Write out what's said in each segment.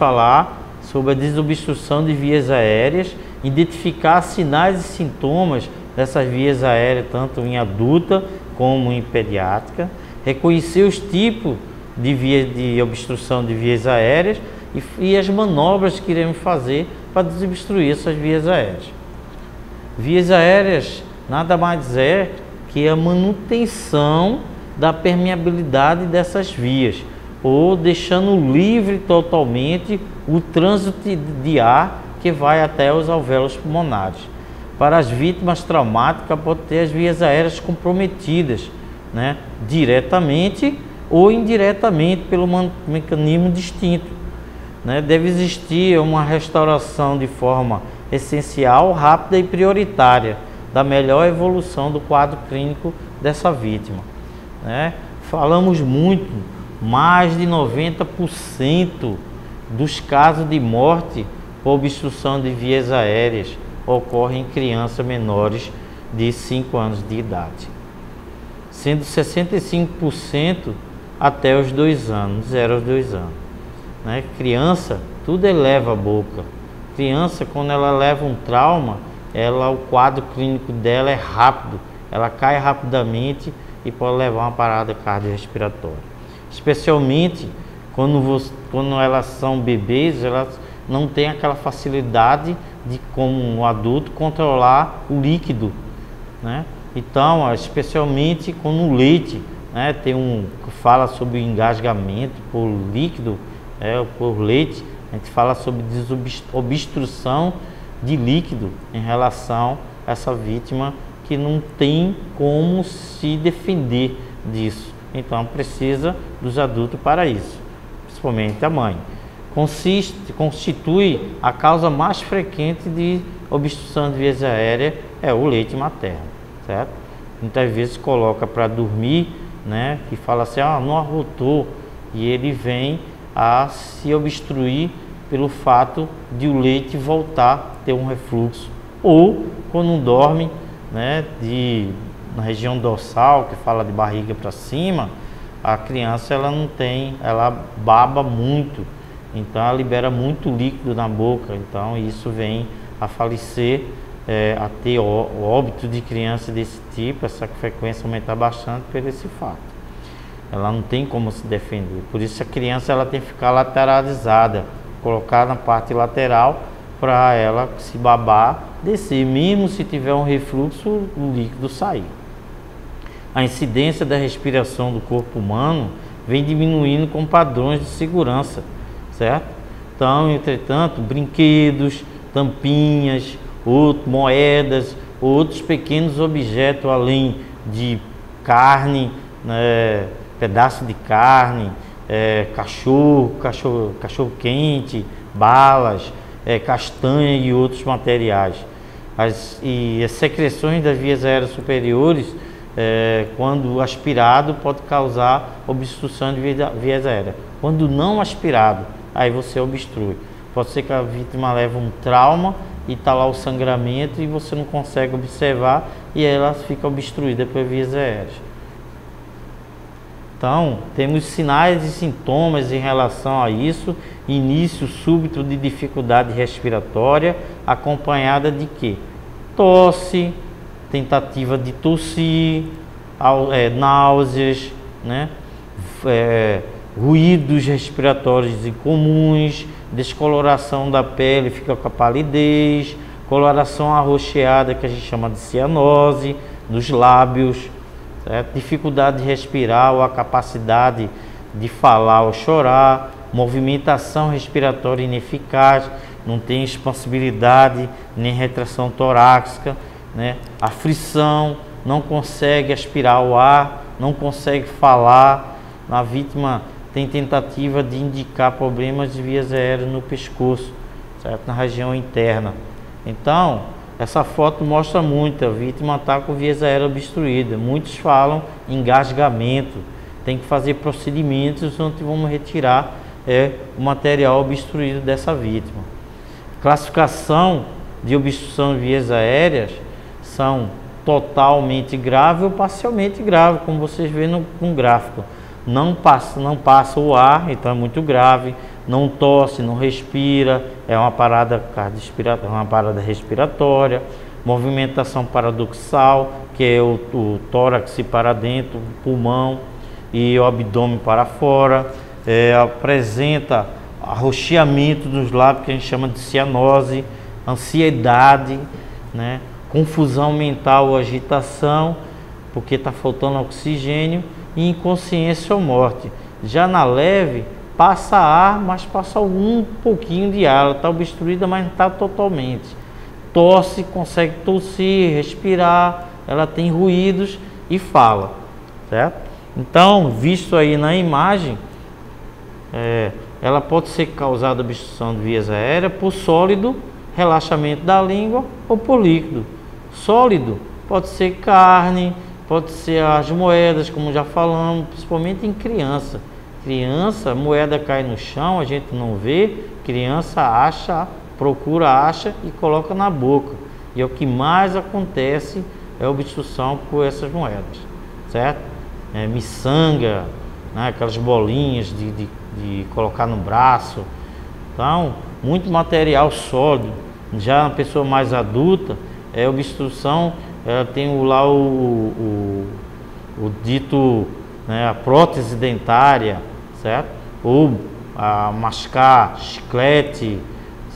falar sobre a desobstrução de vias aéreas, identificar sinais e sintomas dessas vias aéreas, tanto em adulta como em pediátrica, reconhecer os tipos de vias de obstrução de vias aéreas e as manobras que iremos fazer para desobstruir essas vias aéreas. Vias aéreas nada mais é que a manutenção da permeabilidade dessas vias, ou deixando livre totalmente o trânsito de ar que vai até os alvéolos pulmonares. Para as vítimas traumáticas, pode ter as vias aéreas comprometidas, né, diretamente ou indiretamente pelo mecanismo distinto. Né? Deve existir uma restauração de forma essencial, rápida e prioritária da melhor evolução do quadro clínico dessa vítima. Né? Falamos muito, mais de 90% dos casos de morte por obstrução de vias aéreas ocorrem em crianças menores de 5 anos de idade, sendo 65% até os 2 anos, 0 aos 2 anos. Né? Criança, tudo eleva a boca. Criança, quando ela leva um trauma, o quadro clínico dela é rápido, ela cai rapidamente e pode levar uma parada cardiorrespiratória. Especialmente quando elas são bebês, elas não têm aquela facilidade de, como um adulto, controlar o líquido. Né? Então, especialmente quando o leite, né, tem que fala sobre engasgamento por líquido, por leite, a gente fala sobre obstrução de líquido em relação a essa vítima que não tem como se defender disso. Então precisa dos adultos para isso, principalmente a mãe. Constitui a causa mais frequente de obstrução de vias aéreas é o leite materno, certo? Muitas vezes coloca para dormir, né, que fala assim, não arrotou, e ele vem a se obstruir pelo fato de o leite voltar a ter um refluxo, ou quando dorme, né, na região dorsal, que fala de barriga para cima, a criança ela baba muito, então ela libera muito líquido na boca, então isso vem a falecer, a ter óbito de criança desse tipo, essa frequência aumentar bastante por esse fato. Ela não tem como se defender, por isso a criança ela tem que ficar lateralizada, colocar na parte lateral para ela se babar, descer, mesmo se tiver um refluxo, o líquido sair. A incidência da respiração do corpo humano vem diminuindo com padrões de segurança, certo? Então, entretanto, brinquedos, tampinhas, moedas, outros pequenos objetos além de carne, né, pedaço de carne, cachorro quente, balas, castanha e outros materiais. As secreções das vias aéreas superiores, quando aspirado, pode causar obstrução de vias aéreas. Quando não aspirado, aí você obstrui. Pode ser que a vítima leve um trauma e está lá o sangramento e você não consegue observar e ela fica obstruída por vias aéreas. Então, temos sinais e sintomas em relação a isso. Início súbito de dificuldade respiratória, acompanhada de quê? Tosse, tentativa de tossir, náuseas, né? Ruídos respiratórios incomuns, descoloração da pele, fica com a palidez, coloração arroxeada, que a gente chama de cianose, dos lábios, certo? Dificuldade de respirar ou a capacidade de falar ou chorar, movimentação respiratória ineficaz, não tem expansibilidade nem retração torácica, né? Aflição, não consegue aspirar o ar, não consegue falar. A vítima tem tentativa de indicar problemas de vias aéreas no pescoço, certo? Na região interna. Então, essa foto mostra muito, a vítima está com vias aéreas obstruídas. Muitos falam em engasgamento, tem que fazer procedimentos onde vamos retirar o material obstruído dessa vítima. Classificação de obstrução de vias aéreas são totalmente grave ou parcialmente grave, como vocês veem no gráfico. Não passa o ar, então é muito grave. não tosse, não respira, é uma parada respiratória, movimentação paradoxal, que é o tórax para dentro, o pulmão e o abdômen para fora, apresenta arroxeamento dos lábios, que a gente chama de cianose, ansiedade, né? Confusão mental ou agitação, porque está faltando oxigênio, e inconsciência ou morte. Já na leve, passa ar, mas passa um pouquinho de ar, ela está obstruída, mas não está totalmente. Tosse, consegue tossir, respirar, ela tem ruídos e fala, certo? Então, visto aí na imagem, ela pode ser causada obstrução de vias aéreas por sólido, relaxamento da língua, ou por líquido. Sólido pode ser carne, pode ser as moedas, como já falamos, principalmente em criança. Criança, moeda cai no chão, a gente não vê, criança acha e coloca na boca. E é o que mais acontece, é obstrução por essas moedas, certo? Miçanga, né, aquelas bolinhas de colocar no braço. Então, muito material sólido. Já na pessoa mais adulta, obstrução, tem lá o dito, né, a prótese dentária, certo? Ou a mascar chiclete,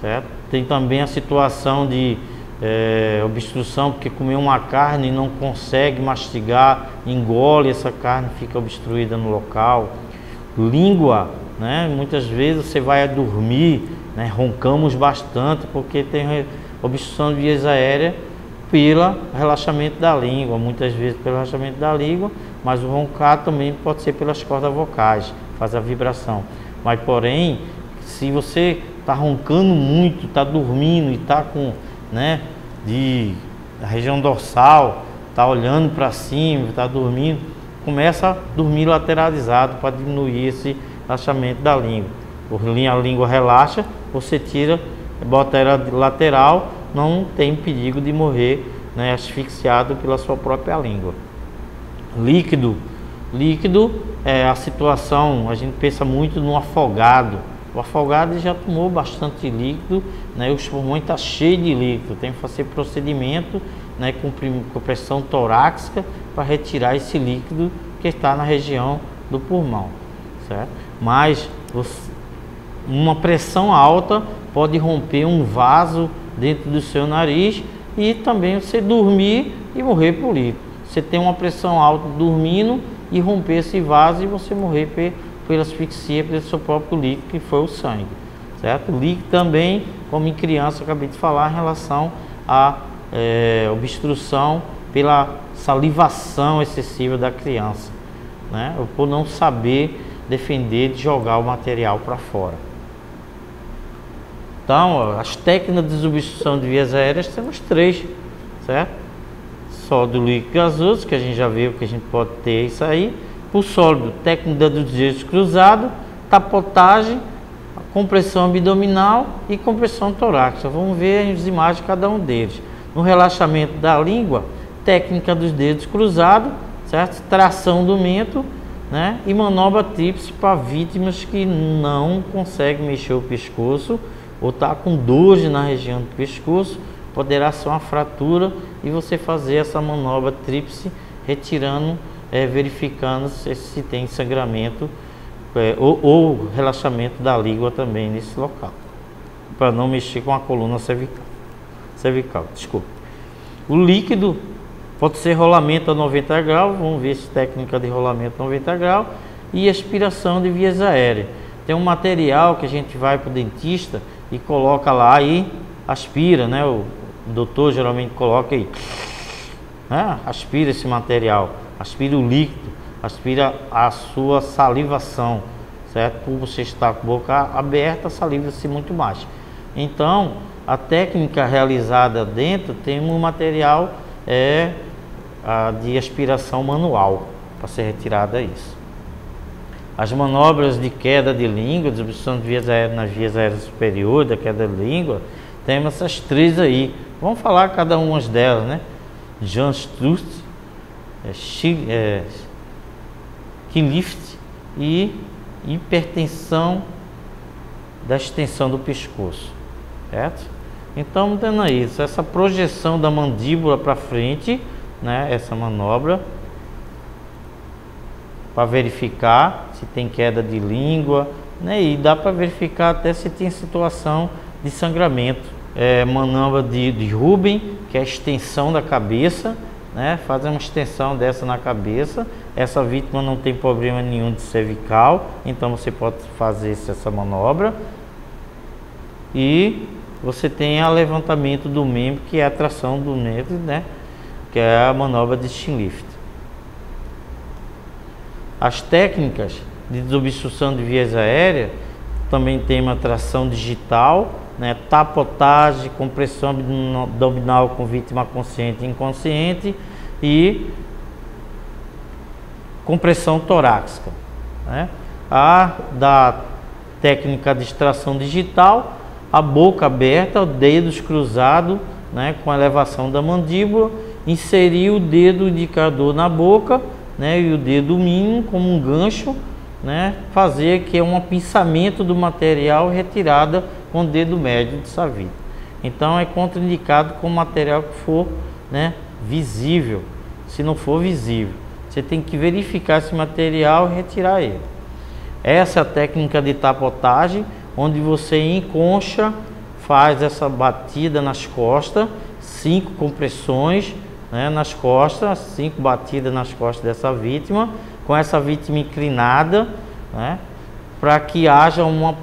certo? Tem também a situação de obstrução, porque comeu uma carne e não consegue mastigar, engole essa carne, fica obstruída no local. Língua, né? Muitas vezes você vai dormir, né? Roncamos bastante porque tem obstrução de vias aéreas pelo relaxamento da língua, muitas vezes pelo relaxamento da língua, mas o roncar também pode ser pelas cordas vocais, faz a vibração. Mas porém, se você está roncando muito, está dormindo e está com, né, a região dorsal, está olhando para cima, está dormindo, começa a dormir lateralizado para diminuir esse relaxamento da língua. A língua relaxa, você tira, bota ela lateral, não tem perigo de morrer, né, asfixiado pela sua própria língua. Líquido é a situação, a gente pensa muito no afogado. O afogado já tomou bastante líquido, né, os pulmões estão cheios de líquido, tem que fazer procedimento, né, com pressão torácica para retirar esse líquido que está na região do pulmão, certo? Mas uma pressão alta pode romper um vaso dentro do seu nariz e também você dormir e morrer por líquido. Você tem uma pressão alta dormindo e romper esse vaso e você morrer pela asfixia, pelo seu próprio líquido, que foi o sangue, certo? O líquido também, como em criança, acabei de falar, em relação à obstrução pela salivação excessiva da criança, né? Ou por não saber defender de jogar o material para fora. Então, as técnicas de desobstrução de vias aéreas temos 3, certo? Sólido, líquido, gasoso, que a gente já viu que a gente pode ter isso aí. Por sólido, técnica dos dedos cruzados, tapotagem, compressão abdominal e compressão torácica. Vamos ver as imagens de cada um deles. No relaxamento da língua, técnica dos dedos cruzados, certo? Tração do mento, né? E manobra tríplice para vítimas que não conseguem mexer o pescoço ou está com dores na região do pescoço, poderá ser uma fratura e você fazer essa manobra tríplice, retirando, verificando se tem sangramento ou relaxamento da língua também nesse local, para não mexer com a coluna cervical. Desculpa. O líquido pode ser rolamento a 90 graus, vamos ver se técnica de rolamento a 90 graus, e aspiração de vias aéreas. Tem um material que a gente vai para o dentista e coloca lá e aspira, né? O doutor geralmente coloca aí, né? Aspira esse material, aspira o líquido, aspira a sua salivação, certo? Por você estar com a boca aberta, saliva-se muito mais. Então, a técnica realizada dentro tem um material de aspiração manual para ser retirada isso. As manobras de queda de língua, desobstrução de vias aéreas nas vias aéreas superiores, da queda de língua, temos essas 3 aí. Vamos falar cada uma delas, né? Janstrust, Kinlift e hipertensão da extensão do pescoço, certo? Então, tendo isso, essa projeção da mandíbula para frente, né, essa manobra, para verificar se tem queda de língua, né, e dá para verificar até se tem situação de sangramento. Manobra de Rubin, que é a extensão da cabeça, né, fazer uma extensão dessa na cabeça. Essa vítima não tem problema nenhum de cervical, então você pode fazer essa manobra. E você tem o levantamento do membro, que é a tração do membro, né, que é a manobra de chin lift. As técnicas de desobstrução de vias aéreas também tem uma tração digital, né, tapotagem, compressão abdominal com vítima consciente e inconsciente e compressão torácica, né. A da técnica de extração digital, a boca aberta, dedos cruzados, né, com a elevação da mandíbula, inserir o dedo indicador na boca, né, e o dedo mínimo como um gancho, né, fazer que é um pinçamento do material retirada com o dedo médio dessa vítima. Então é contraindicado com material que for, né, visível. Se não for visível, você tem que verificar esse material e retirar ele. Essa é a técnica de tapotagem, onde você enconcha, faz essa batida nas costas, 5 compressões, né, nas costas, 5 batidas nas costas dessa vítima, com essa vítima inclinada, né, para que haja uma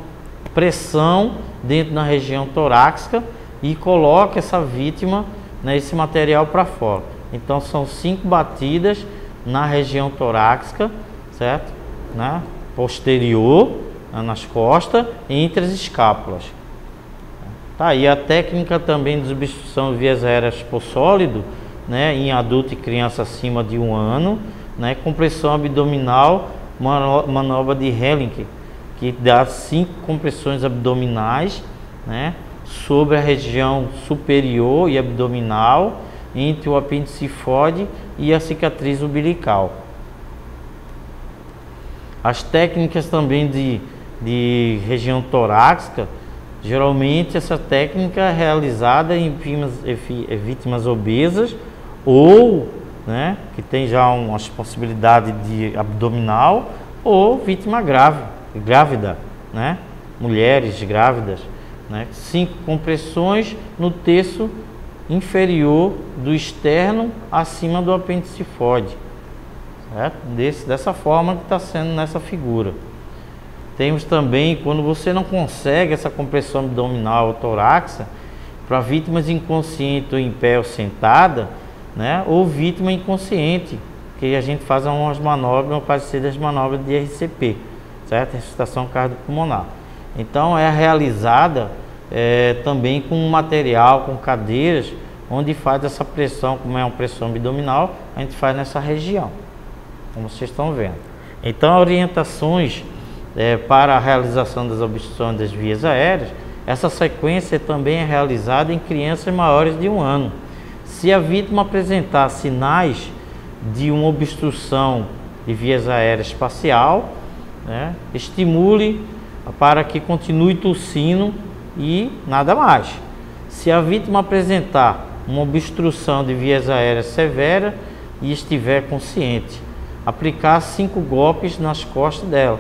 pressão dentro da região torácica e coloque essa vítima, né, esse material para fora. Então são 5 batidas na região torácica, certo? Né, posterior, nas costas, entre as escápulas. Tá aí a técnica também de desobstrução de vias aéreas por sólido, né, em adulto e criança acima de 1 ano, né, compressão abdominal, manobra de Helling, que dá 5 compressões abdominais, né, sobre a região superior e abdominal, entre o apendicifode e a cicatriz umbilical. As técnicas também de região torácica, geralmente essa técnica é realizada em vítimas obesas ou, né, que tem já umas possibilidades de abdominal, ou vítima grávida, né, mulheres grávidas, né, 5 compressões no terço inferior do externo acima do apendicifode, certo? Dessa forma que está sendo nessa figura. Temos também, quando você não consegue essa compressão abdominal ou torácica, para vítimas inconscientes ou em pé ou sentada, né, ou vítima inconsciente, que a gente faz umas manobras, parecidas das manobras de RCP, certo? Ressuscitação cardiopulmonar. Então é realizada também com material, com cadeiras, onde faz essa pressão, como é uma pressão abdominal, a gente faz nessa região, como vocês estão vendo. Então, orientações para a realização das obstruções das vias aéreas, essa sequência também é realizada em crianças maiores de 1 ano. Se a vítima apresentar sinais de uma obstrução de vias aéreas espacial, né, estimule para que continue tossindo e nada mais. Se a vítima apresentar uma obstrução de vias aéreas severa e estiver consciente, aplicar 5 golpes nas costas dela,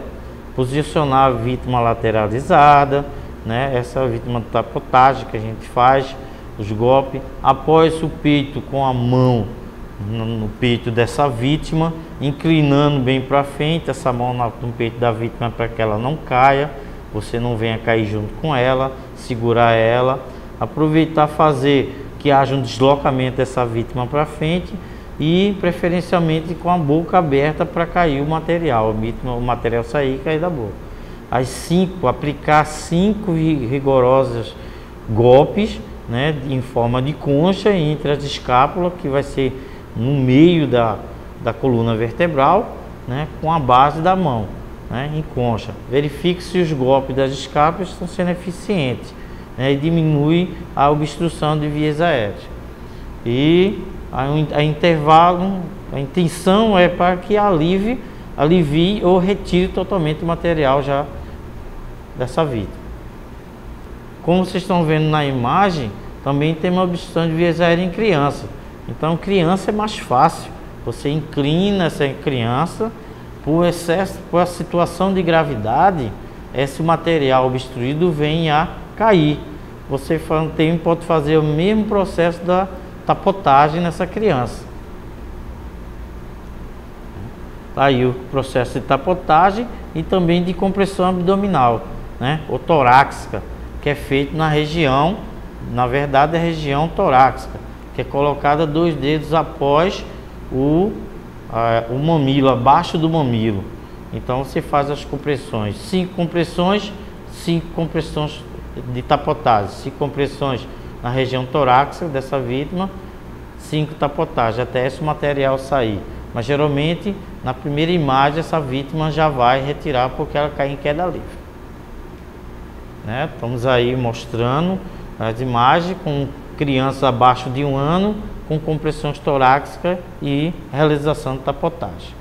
posicionar a vítima lateralizada, né, essa vítima de tapotagem que a gente faz, os golpes, apoie o peito com a mão no peito dessa vítima, inclinando bem para frente, essa mão no peito da vítima para que ela não caia, você não venha cair junto com ela, segurar ela, aproveitar fazer que haja um deslocamento dessa vítima para frente e preferencialmente com a boca aberta para cair o material sair e cair da boca. As 5, aplicar 5 rigorosos golpes, né, em forma de concha entre as escápulas, que vai ser no meio da coluna vertebral, né, com a base da mão, né, em concha. Verifique se os golpes das escápulas estão sendo eficientes, né, e diminui a obstrução de vias aéreas. E a intervalo, a intenção é para que alivie ou retire totalmente o material já dessa vítima. Como vocês estão vendo na imagem, também tem uma obstrução de vias aéreas em criança. Então, criança é mais fácil. Você inclina essa criança, por excesso, por a situação de gravidade, esse material obstruído vem a cair. Você pode fazer o mesmo processo da tapotagem nessa criança. Aí o processo de tapotagem e também de compressão abdominal, né? Ou torácica, que é feito na região, na verdade é a região torácica, que é colocada 2 dedos após o mamilo, abaixo do mamilo. Então você faz as compressões, 5 compressões de tapotagem, 5 compressões na região torácica dessa vítima, 5 tapotagens, até esse material sair. Mas geralmente, na primeira imagem, essa vítima já vai retirar porque ela cai em queda livre. Né? Estamos aí mostrando as imagens com crianças abaixo de 1 ano, com compressões torácicas e realização de tapotagem.